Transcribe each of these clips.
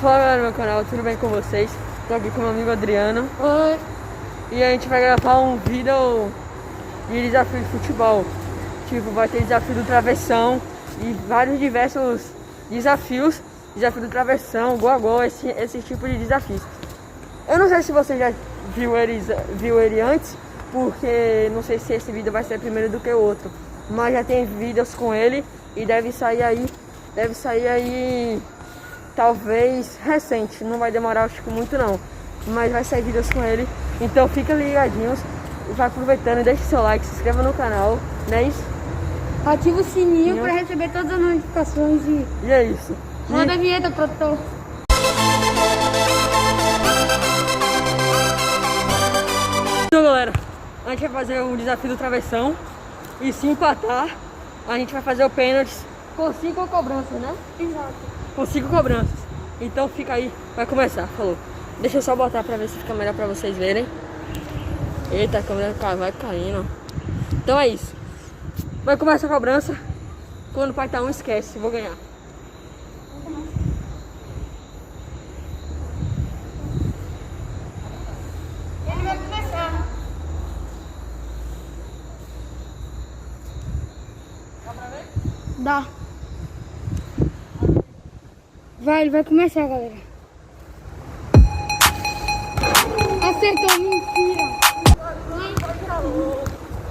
Fala galera do meu canal, tudo bem com vocês? Tô aqui com meu amigo Adriano. Oi. E a gente vai gravar um vídeo de desafio de futebol. Tipo, vai ter desafio do travessão e vários diversos desafios. Desafio do travessão, gol a gol, esse tipo de desafios. Eu não sei se você já viu ele antes, porque não sei se esse vídeo vai ser primeiro do que o outro. Mas já tem vídeos com ele e deve sair aí talvez recente, não vai demorar acho que muito não, mas vai sair vídeos com ele, então fica ligadinhos, vai aproveitando, deixa seu like, se inscreva no canal, não é isso? Ativa o sininho para receber todas as notificações E é isso. Roda a vinheta, produtor. Então galera, a gente vai fazer um desafio do travessão e se empatar, a gente vai fazer o pênalti com 5 cobranças, né? Exato. Com 5 cobranças. Então fica aí, vai começar, falou. Deixa eu só botar pra ver se fica melhor pra vocês verem. Eita, a câmera vai caindo. Então é isso. Vai começar a cobrança. Quando o pai tá um, esquece, vou ganhar. Ele vai começar. Dá pra ver? Dá. Vai, ele vai começar, galera. Acertou, mentira.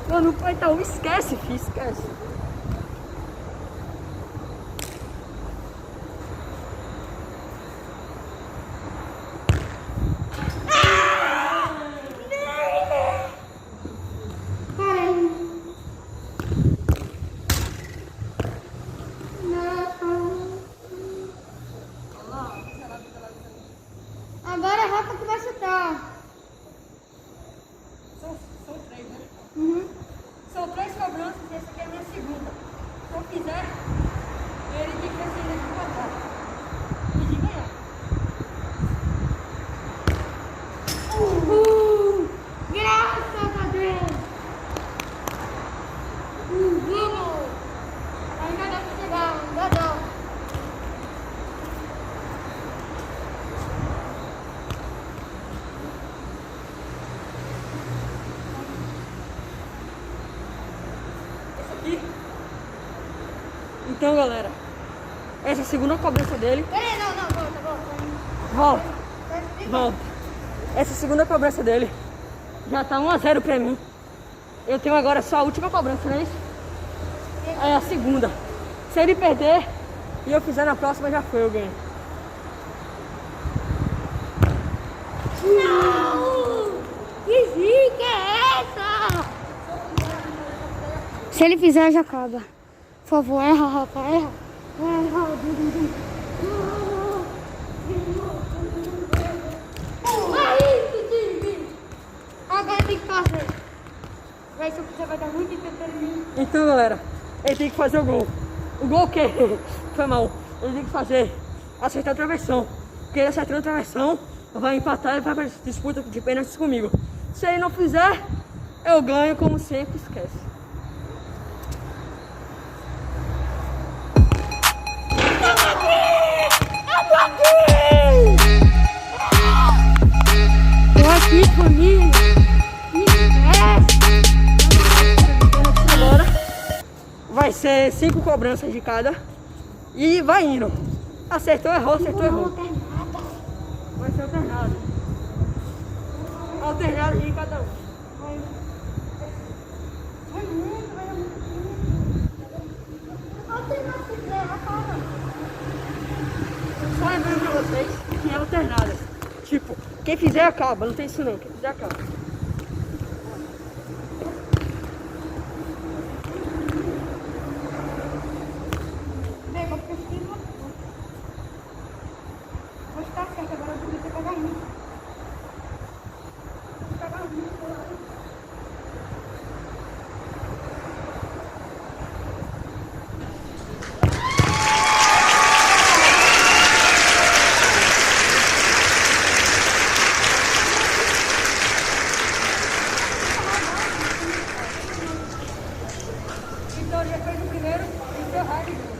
Mano, o pai tá um, esquece, filho, esquece. Agora a Rafa que vai chutar. São 3, né? Uhum. São 3 cobranças e essa aqui é a minha segunda. Se eu fizer, ele tem que fazer ele de empatar. E de ganhar. Graças a Deus. Vamos. Ainda dá pra chegar, ainda dá. Então galera, essa é a segunda cobrança dele. Peraí, não, volta. Volta. Essa é a segunda cobrança dele. Já tá 1-0 pra mim. Eu tenho agora só a última cobrança, não é isso? É a segunda. Se ele perder e eu fizer na próxima, já foi, eu ganho. Não! Que zica é essa? Se ele fizer, já acaba. Por favor, erra, Rafa, erra. Agora tem que fazer. Vai, se eu fizer, vai dar muito entretenimento. Então galera, ele tem que fazer o gol. O gol o quê? Foi mal. Ele tem que fazer, acertar a travessão. Porque ele acertando a travessão, vai empatar e vai pra disputa de pênaltis comigo. Se ele não fizer, eu ganho como sempre, esquece. Tô aqui, família. Agora vai ser 5 cobranças de cada e vai indo. Acertou, errou, acertou, errou. Vai ser alternado. Alternado de cada um. Só lembrando pra vocês que é alternada. Tipo, quem fizer acaba, não tem isso não. Quem fizer acaba. Vou estar certo, agora eu vou ter que pegar muito. primeiro, e seu raio de gol.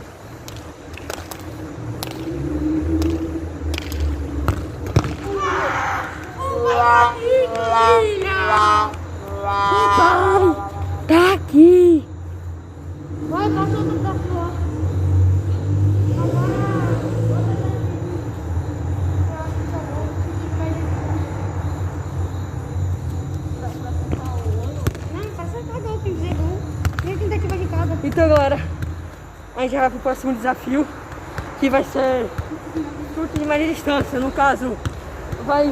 gente já vai pro próximo desafio, que vai ser chute de média distância. No caso, vai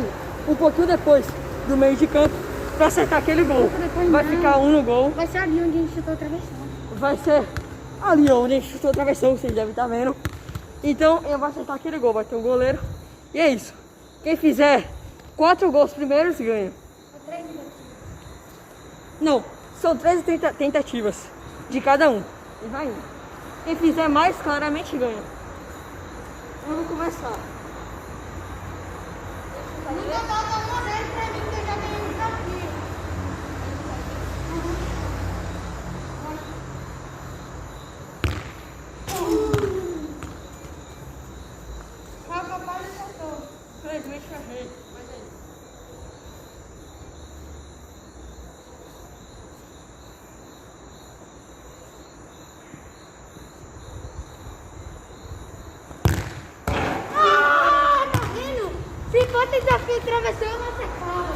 um pouquinho depois do meio de campo pra acertar aquele gol. Vai ficar um no gol. Vai ser ali onde a gente chutou a travessão. Vai ser ali onde a gente chutou a travessão, vocês devem estar vendo. Então eu vou acertar aquele gol, vai ter um goleiro. E é isso. Quem fizer 4 gols primeiros ganha. Não, são 13 tentativas de cada um. E vai indo. Quem fizer mais, claramente ganha. Eu vou começar. Nunca toca uma vez pra mim que eu já ganhei um desafio. O papai não soltou. Infelizmente errei, mas é isso. Ah, tá vendo? Se fosse desafio de travessão, eu não acertava.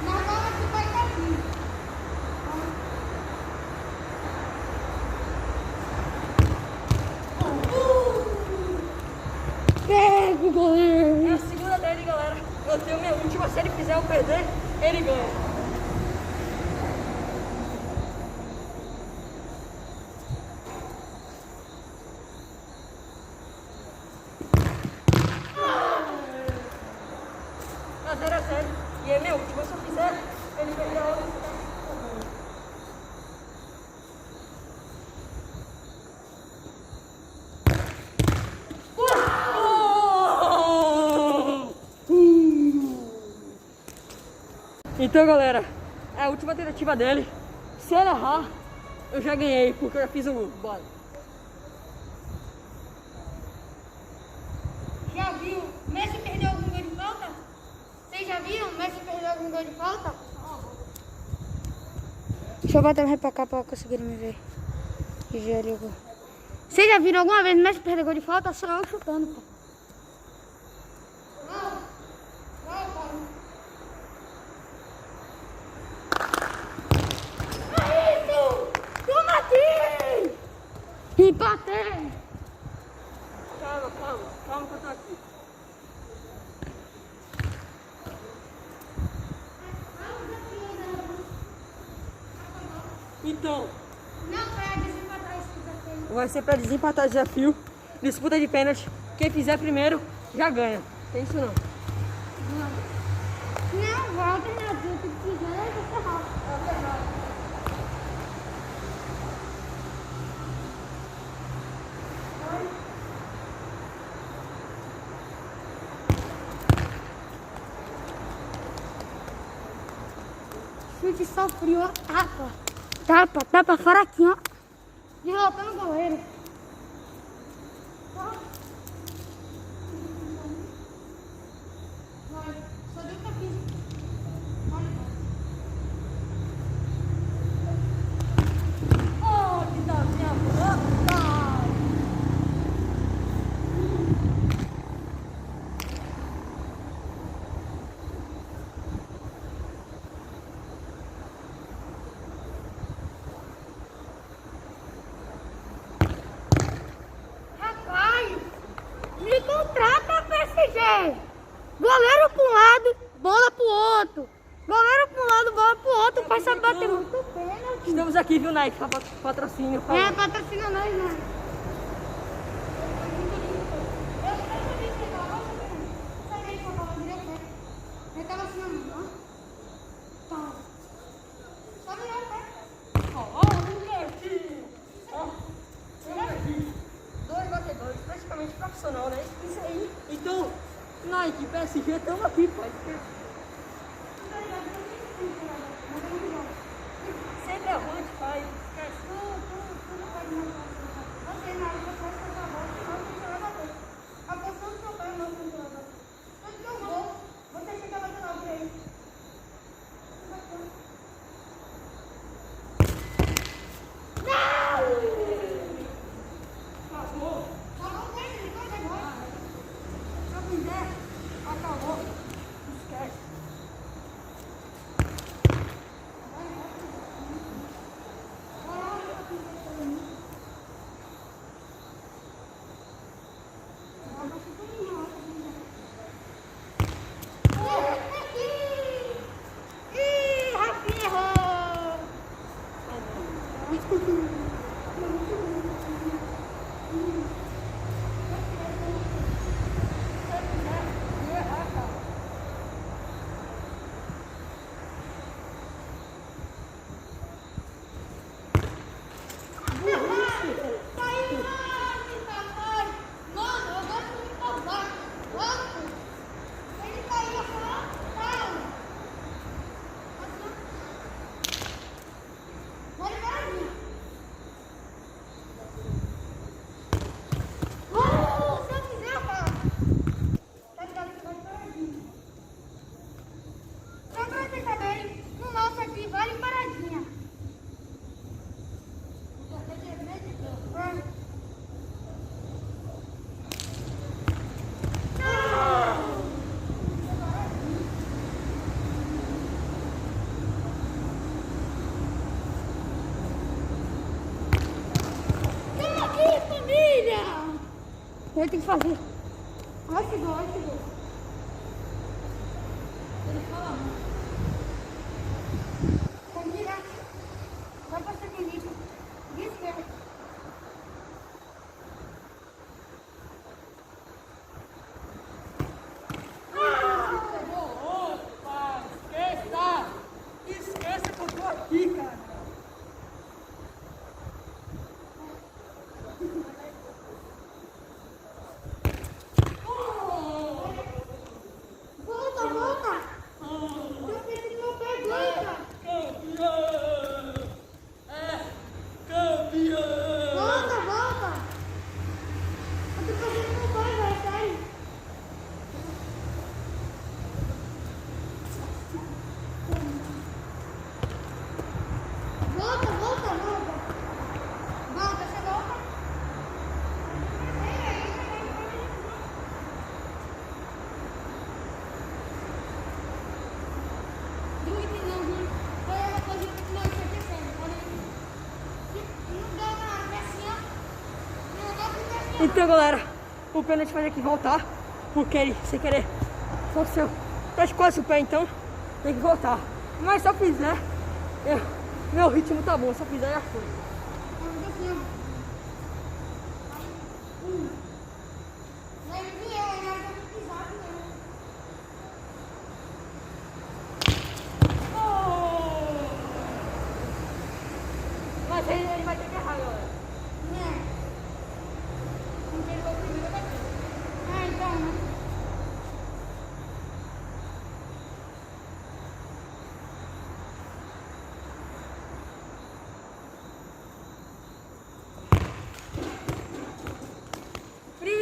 Na bola que vai cair. Pega o goleiro! É a segunda dele, galera. Eu tenho minha última. Se ele fizer eu perder, ele ganha. Tá 0 a 0. E é minha última. Se eu fizer, ele perder a outra. Então, galera, é a última tentativa dele. Se ele errar, eu já ganhei, porque eu já fiz um gol. Bora. Já viu? Messi perdeu algum gol de falta? Vocês já viram? Messi perdeu algum gol de falta? Deixa eu botar mais pra cá pra conseguirem me ver. Vocês já viram alguma vez Messi perder gol de falta? Só eu chutando, pô. Empatei! Calma que eu tô aqui. Então, Não, pra desempatar esse desafio. vai ser pra desempatar o desafio. Disputa de pênalti. Quem fizer primeiro, já ganha. Tem isso não. Não, volta na dúvida que fizer, eu vou ferrar. Chute só frio, ó. Tapa fora aqui, ó. Derrotando o goleiro. Vai, só deu tapinha. Oh, que da minha boca! Rapaz, me contrata, PSG. Goleiro para um lado, bola pro outro. Goleiro para um lado, bola pro outro. Pai sabe bater muito pênalti. Estamos aqui, viu, Nike? Patrocínio. É, patrocina nós, não. Eu tava assim, ó. Tá. Só virar o pé. Dois batedores, praticamente profissional, né? Isso aí. Então, Nike, PSG, estamos aqui, pai. Sempre avante, pai. Esquece. Tudo pode mudar. Você, na hora que você vai fazer a bola, não funciona a bola. A posição do seu pé não funciona a bola. Quando eu vou, você chega batendo lá pra ele. Acabou. Acabou, ele vai agora. Se eu fizer, acabou. Esquece. Ele tem que fazer. Olha que gol, olha que gol. Ele fala não. Vamos virar. Vai pra satélite. De esquerda. Opa, esqueça! Esqueça que eu tô aqui, cara. Então, galera, o pênalti vai ter que voltar, porque ele, sem querer, aconteceu. Tá quase o pé, então tem que voltar. Mas se eu fizer, meu ritmo tá bom, se eu fizer já foi. Mas ele vai ter que errar, galera.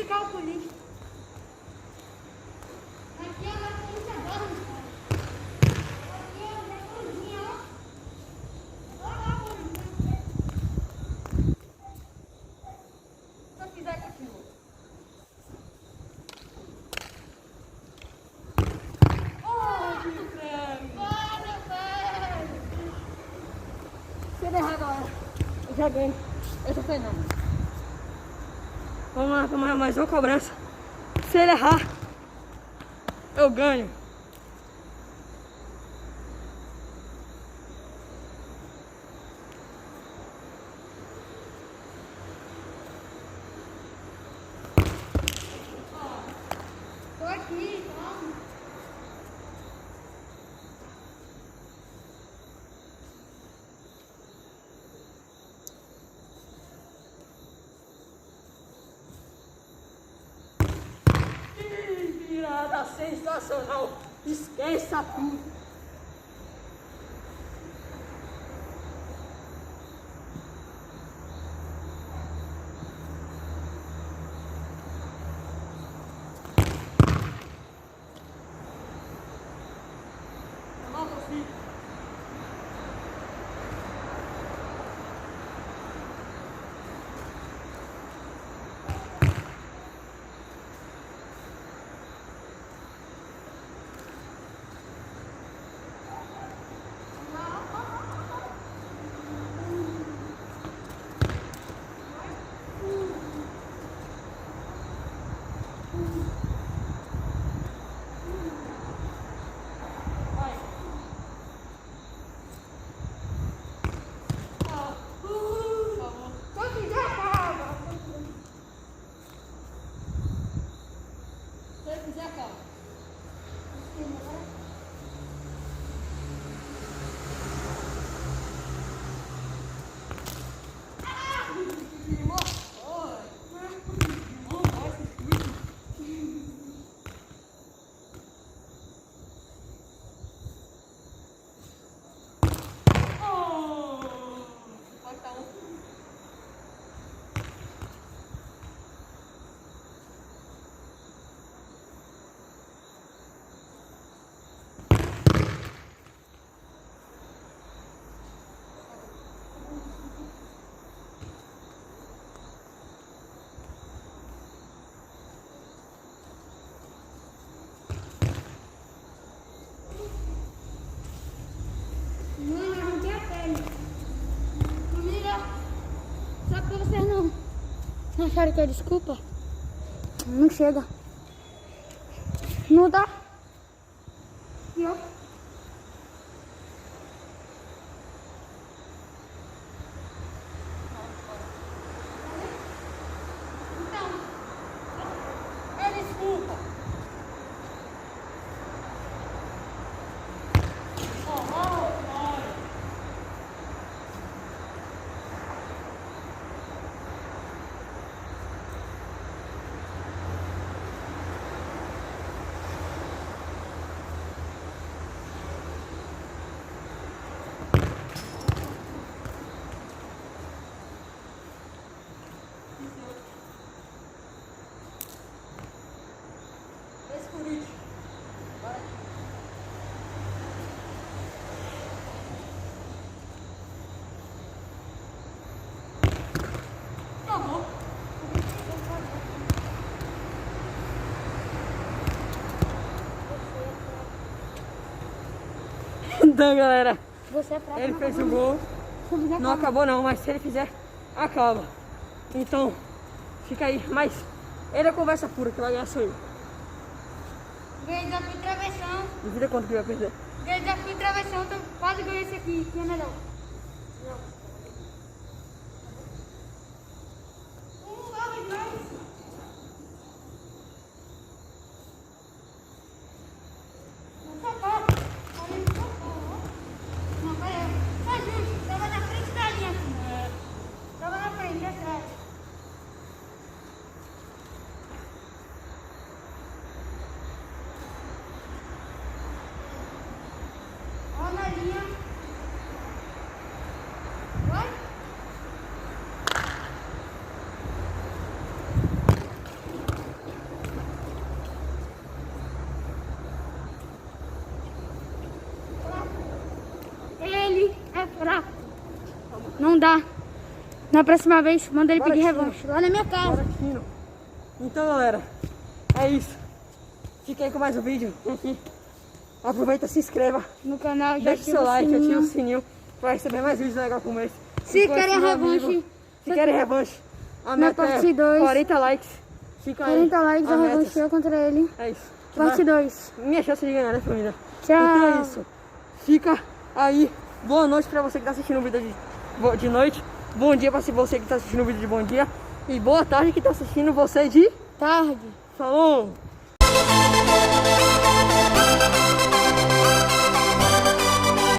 Calculista. Aqui é uma polícia agora, aqui é uma cozinha, ó. Olha lá, polícia. Se eu fizer continua. Oh, que creme! Para, velho. Se ele errar, galera, eu já ganho. Eu tô fenando. Vamos lá, mais uma cobrança. Se ele errar, eu ganho. Tô aqui, calma. Virada sensacional. Esqueça tudo. que vocês não acharam que é desculpa. Não chega. Não dá. E ó. Então, é desculpa. Então, galera, Você é fraco. ele fez o gol. Não acabou não, mas se ele fizer, acaba. Então, fica aí. Mas ele é conversa pura, que vai ganhar sou eu. Ganhei desafio travessão. Duvida quanto que vai perder. Ganhei desafio travessão, então quase ganhei esse aqui, que é melhor. Ele é fraco. Não dá. Na próxima vez, manda ele Bora, pedir Tino. revanche. Lá na minha casa. Bora, Tino. Então, galera, é isso. Fica aí com mais um vídeo. Aproveita, se inscreva. No canal, já Deixa seu like, ativa o sininho para receber mais vídeos legais como esse. Se E com querem esse meu revanche, amigo, se querem revanche, a na meta parte é 2. 40 likes. Fica aí. 40 likes, a eu meta. revanche eu contra ele. É isso. Parte 2. Minha chance de ganhar, né, família? Tchau. Então é isso. Fica aí. Boa noite pra você que tá assistindo o vídeo de noite. Bom dia pra você que tá assistindo o vídeo de bom dia. E boa tarde que tá assistindo você de... Tarde. Falou!